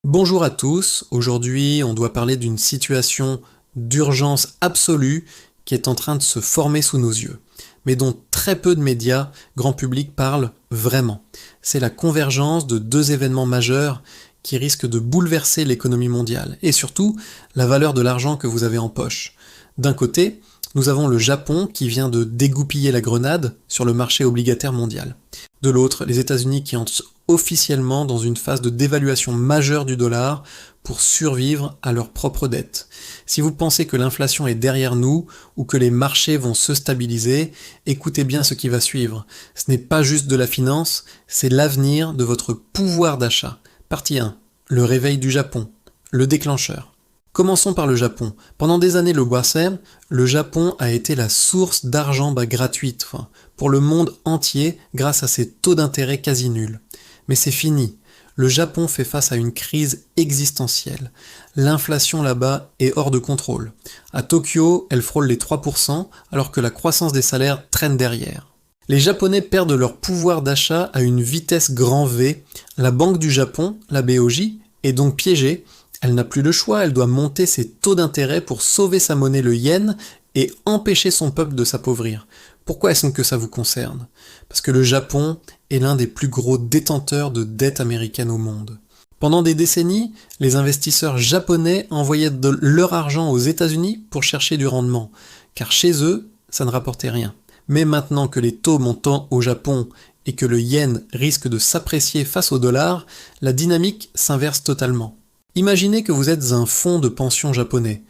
Bonjour à tous, aujourd'hui on doit parler d'une situation d'urgence absolue qui est en train de se former sous nos yeux, mais dont très peu de médias, grand public parlent vraiment. C'est la convergence de deux événements majeurs qui risquent de bouleverser l'économie mondiale, et surtout la valeur de l'argent que vous avez en poche. D'un côté, nous avons le Japon qui vient de dégoupiller la grenade sur le marché obligataire mondial. De l'autre, les États-Unis qui entrent officiellement dans une phase de dévaluation majeure du dollar pour survivre à leurs propres dettes. Si vous pensez que l'inflation est derrière nous ou que les marchés vont se stabiliser, écoutez bien ce qui va suivre. Ce n'est pas juste de la finance, c'est l'avenir de votre pouvoir d'achat. Partie 1. Le réveil du Japon. Le déclencheur. Commençons par le Japon. Pendant des années, le Japon a été la source d'argent gratuite pour le monde entier grâce à ses taux d'intérêt quasi nuls. Mais c'est fini. Le Japon fait face à une crise existentielle. L'inflation là-bas est hors de contrôle. À Tokyo, elle frôle les 3%, alors que la croissance des salaires traîne derrière. Les Japonais perdent leur pouvoir d'achat à une vitesse grand V. La Banque du Japon, la BOJ, est donc piégée. Elle n'a plus le choix, elle doit monter ses taux d'intérêt pour sauver sa monnaie, le yen, et empêcher son peuple de s'appauvrir. Pourquoi est-ce que ça vous concerne? Parce que le Japon est l'un des plus gros détenteurs de dettes américaines au monde. Pendant des décennies, les investisseurs japonais envoyaient de leur argent aux États-Unis pour chercher du rendement, car chez eux, ça ne rapportait rien. Mais maintenant que les taux montent au Japon et que le yen risque de s'apprécier face au dollar, la dynamique s'inverse totalement. Imaginez que vous êtes un fonds de pension japonais.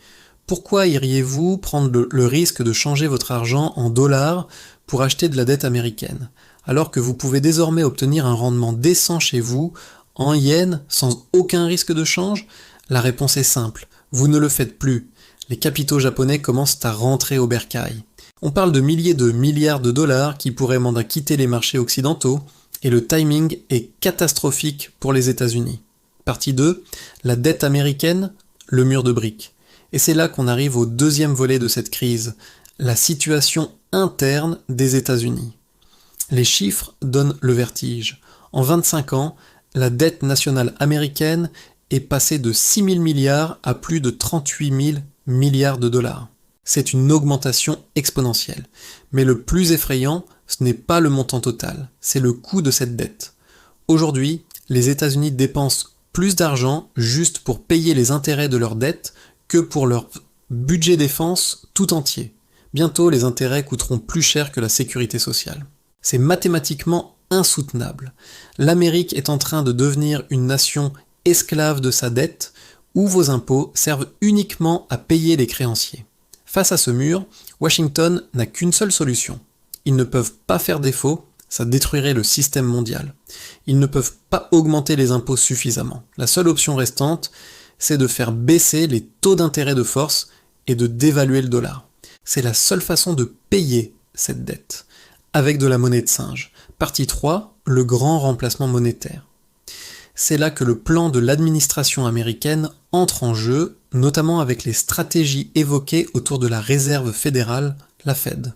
Pourquoi iriez-vous prendre le risque de changer votre argent en dollars pour acheter de la dette américaine, alors que vous pouvez désormais obtenir un rendement décent chez vous, en yens, sans aucun risque de change? La réponse est simple, vous ne le faites plus. Les capitaux japonais commencent à rentrer au bercail. On parle de milliers de milliards de dollars qui pourraient quitter les marchés occidentaux, et le timing est catastrophique pour les États-Unis. Partie 2, la dette américaine, le mur de briques. Et c'est là qu'on arrive au deuxième volet de cette crise, la situation interne des États-Unis. Les chiffres donnent le vertige. En 25 ans, la dette nationale américaine est passée de 6 000 milliards à plus de 38 000 milliards de dollars. C'est une augmentation exponentielle. Mais le plus effrayant, ce n'est pas le montant total, c'est le coût de cette dette. Aujourd'hui, les États-Unis dépensent plus d'argent juste pour payer les intérêts de leur dette que pour leur budget défense tout entier. Bientôt, les intérêts coûteront plus cher que la sécurité sociale. C'est mathématiquement insoutenable. L'Amérique est en train de devenir une nation esclave de sa dette, où vos impôts servent uniquement à payer les créanciers. Face à ce mur, Washington n'a qu'une seule solution. Ils ne peuvent pas faire défaut, ça détruirait le système mondial. Ils ne peuvent pas augmenter les impôts suffisamment. La seule option restante, c'est de faire baisser les taux d'intérêt de force et de dévaluer le dollar. C'est la seule façon de payer cette dette, avec de la monnaie de singe. Partie 3, le grand remplacement monétaire. C'est là que le plan de l'administration américaine entre en jeu, notamment avec les stratégies évoquées autour de la réserve fédérale, la Fed.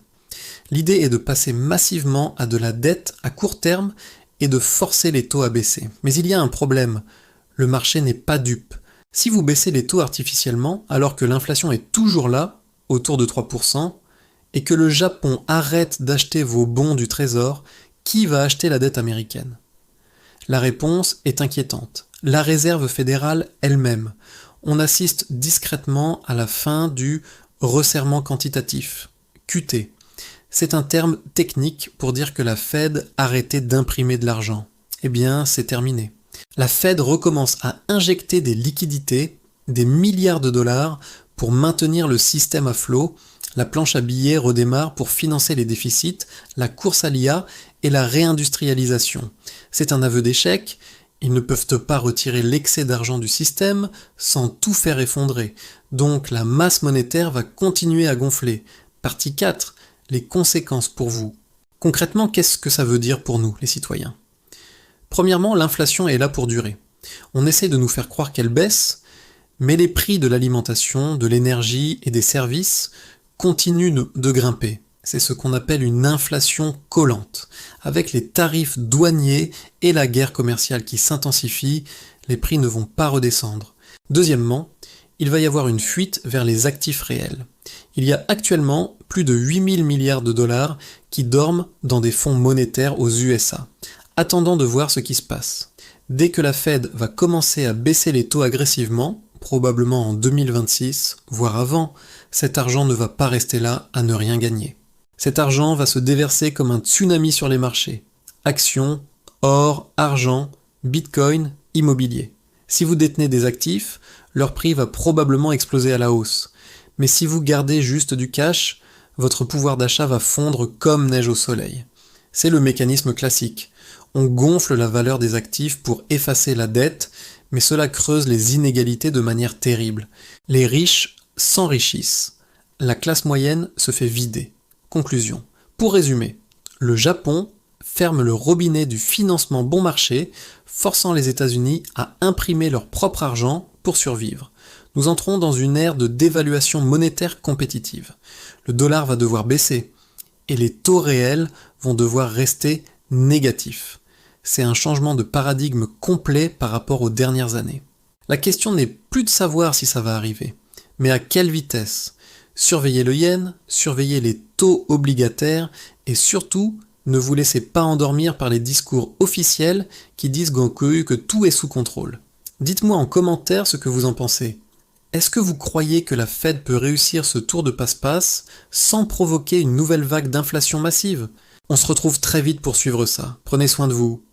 L'idée est de passer massivement à de la dette à court terme et de forcer les taux à baisser. Mais il y a un problème, le marché n'est pas dupe. Si vous baissez les taux artificiellement, alors que l'inflation est toujours là, autour de 3%, et que le Japon arrête d'acheter vos bons du Trésor, qui va acheter la dette américaine? La réponse est inquiétante. La réserve fédérale elle-même. On assiste discrètement à la fin du resserrement quantitatif, QT. C'est un terme technique pour dire que la Fed arrêtait d'imprimer de l'argent. Eh bien, c'est terminé. La Fed recommence à injecter des liquidités, des milliards de dollars, pour maintenir le système à flot. La planche à billets redémarre pour financer les déficits, la course à l'IA et la réindustrialisation. C'est un aveu d'échec. Ils ne peuvent pas retirer l'excès d'argent du système sans tout faire effondrer. Donc la masse monétaire va continuer à gonfler. Partie 4. Les conséquences pour vous. Concrètement, qu'est-ce que ça veut dire pour nous, les citoyens? Premièrement, l'inflation est là pour durer. On essaie de nous faire croire qu'elle baisse, mais les prix de l'alimentation, de l'énergie et des services continuent de grimper. c'est ce qu'on appelle une inflation collante. Avec les tarifs douaniers et la guerre commerciale qui s'intensifie, les prix ne vont pas redescendre. Deuxièmement, il va y avoir une fuite vers les actifs réels. Il y a actuellement plus de 8000 milliards de dollars qui dorment dans des fonds monétaires aux USA, attendant de voir ce qui se passe. Dès que la Fed va commencer à baisser les taux agressivement, probablement en 2026, voire avant, cet argent ne va pas rester là à ne rien gagner. Cet argent va se déverser comme un tsunami sur les marchés. Actions, or, argent, bitcoin, immobilier. Si vous détenez des actifs, leur prix va probablement exploser à la hausse. Mais si vous gardez juste du cash, votre pouvoir d'achat va fondre comme neige au soleil. C'est le mécanisme classique. On gonfle la valeur des actifs pour effacer la dette, mais cela creuse les inégalités de manière terrible. Les riches s'enrichissent. La classe moyenne se fait vider. Conclusion. Pour résumer, le Japon ferme le robinet du financement bon marché, forçant les États-Unis à imprimer leur propre argent pour survivre. Nous entrons dans une ère de dévaluation monétaire compétitive. Le dollar va devoir baisser et les taux réels vont devoir rester négatifs. C'est un changement de paradigme complet par rapport aux dernières années. La question n'est plus de savoir si ça va arriver, mais à quelle vitesse. Surveillez le yen, surveillez les taux obligataires et surtout, ne vous laissez pas endormir par les discours officiels qui disent que tout est sous contrôle. Dites-moi en commentaire ce que vous en pensez. Est-ce que vous croyez que la Fed peut réussir ce tour de passe-passe sans provoquer une nouvelle vague d'inflation massive ? On se retrouve très vite pour suivre ça. Prenez soin de vous.